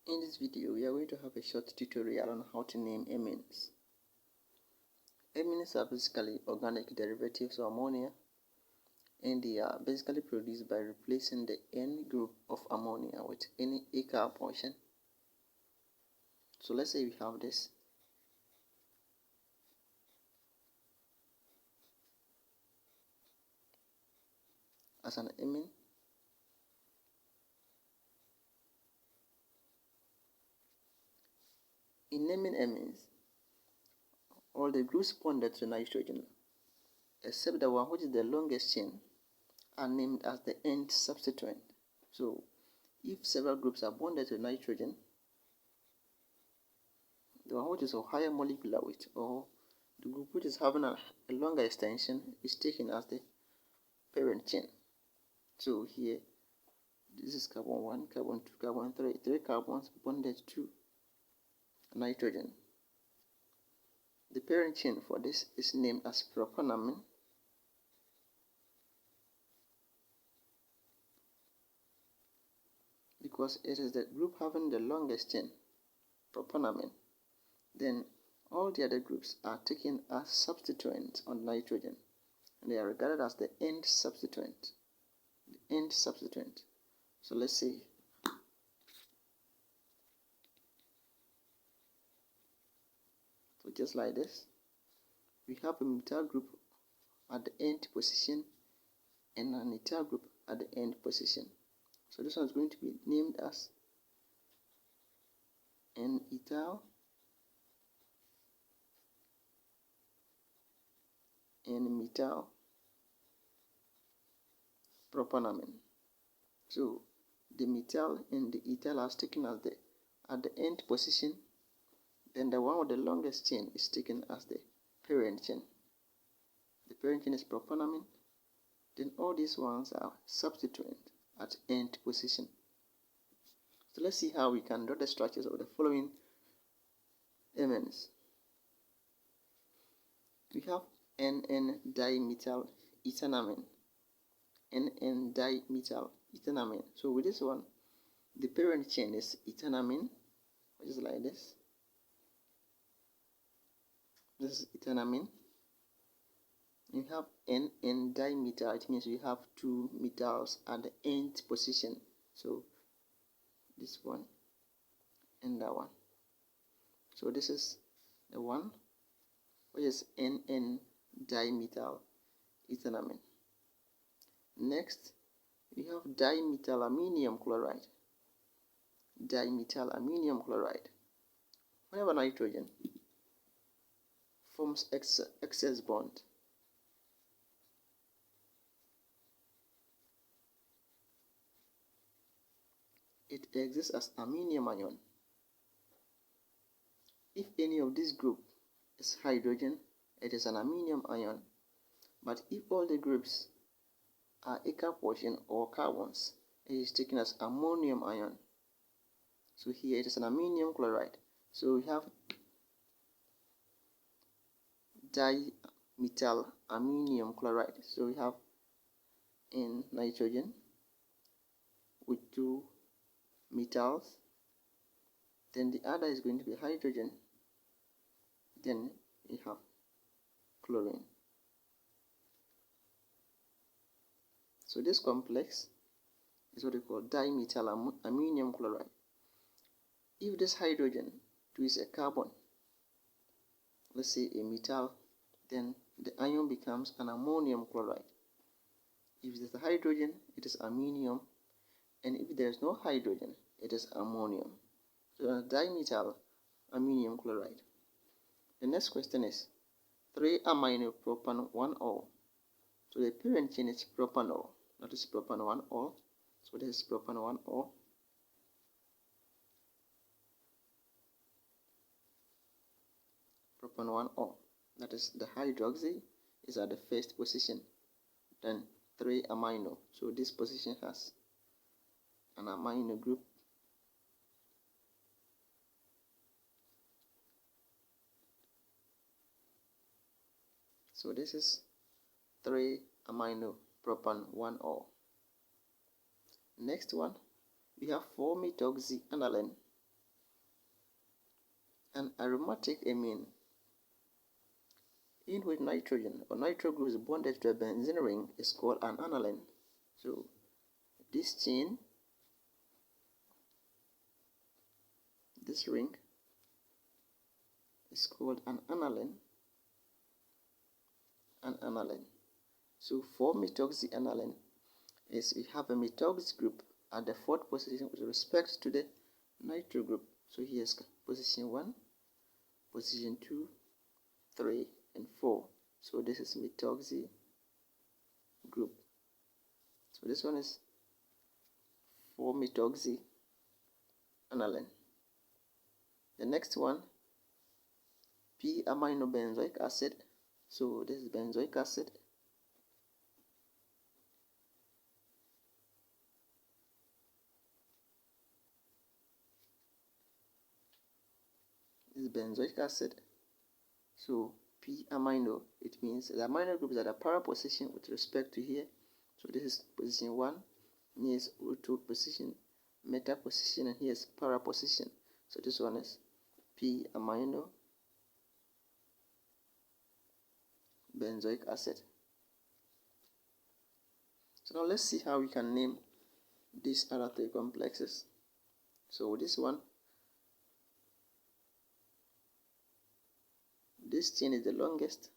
In this video, we are going to have a short tutorial on how to name amines. Amines are basically organic derivatives of ammonia, and they are basically produced by replacing the N group of ammonia with any acar portion. So let's say we have this. As an amine, in naming amines, all the groups bonded to nitrogen, except the one which is the longest chain, are named as the end substituent. So if several groups are bonded to nitrogen, the one which is of higher molecular weight, or the group which is having a longer extension, is taken as the parent chain. So here, this is carbon 1, carbon 2, carbon 3, 3 carbons bonded to nitrogen. The parent chain for this is named as propanamine, because it is the group having the longest chain, propanamine. Then all the other groups are taken as substituents on nitrogen, and they are regarded as the end substituent. The end substituent. So let's say just like this, we have a methyl group at the end position and an ethyl group at the end position. So this one is going to be named as N-ethyl and methyl propanamine. So the methyl and the ethyl are taken as at the end position. Then the one with the longest chain is taken as the parent chain. The parent chain is propanamine. Then all these ones are substituent at end position. So let's see how we can draw the structures of the following amines. We have NN-dimethyl ethanamine. NN-dimethyl ethanamine. So with this one, the parent chain is ethanamine, which is like this. This is ethanamine. You have NN-dimethyl. It means you have two methyls at the end position. So this one and that one. So this is the one, which is NN-dimethyl ethanamine. Next, we have dimethylaminium chloride. Dimethylaminium chloride. Whenever nitrogen forms excess bond, it exists as aminium ion. If any of this group is hydrogen, it is an aminium ion. But if all the groups are acar portion or carbons, it is taken as ammonium ion. So here it is an aminium chloride. So we have dimethylaminium chloride. So we have in nitrogen with two methyls, then the other is going to be hydrogen, then we have chlorine. So this complex is what we call dimethylaminium chloride. If this hydrogen is a carbon, let's say a methyl, then the ion becomes an ammonium chloride. If it is a hydrogen, it is aminium, and if there is no hydrogen, it is ammonium. So dimethylaminium chloride. The next question is 3-aminopropan-1-ol. So the parent chain is propanol. That is propan-1-ol. So this is propan-1-ol. Propan-1-ol. That is the hydroxy is at the first position. Then 3-amino. So this position has an amino group. So this is 3-aminopropan-1-ol. Next one, we have 4-methoxy aniline. an aromatic amine in which nitrogen or nitro group is bonded to a benzene ring is called an aniline. So this chain, this ring, is called an aniline. So for methoxy aniline is we have a methoxy group at the fourth position with respect to the nitro group. So here's position 1, position 2, 3, and 4. So this is methoxy group. So this one is for methoxy aniline. The next one, p-amino benzoic acid. So this is benzoic acid. This is benzoic acid. So p-amino, it means the amino group is at a para position with respect to here. So this is position 1, here is O2 position, meta position, and here is para position. So this one is p-amino benzoic acid. So now let's see how we can name these other 3 complexes. So this one, this chain is the longest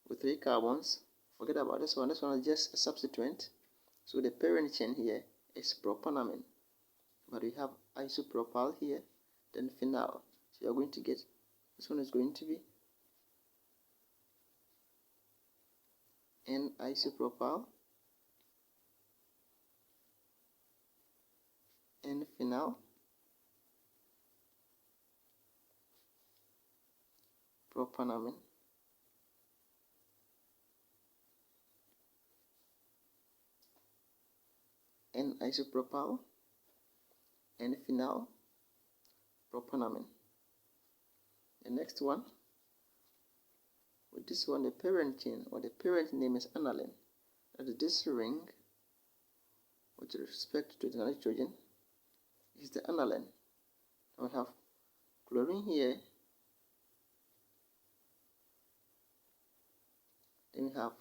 with 3 carbons. Forget about this one. This one is just a substituent. So the parent chain here is propanamine, but we have isopropyl here, then phenol. So you're going to get, this one is going to be N-isopropyl and phenol, propanamine, N-isopropyl and phenol, propanamine. The next one, with this one, the parent chain or the parent name is aniline. That is this ring with respect to the nitrogen is the aniline. Now we have chlorine here, then we have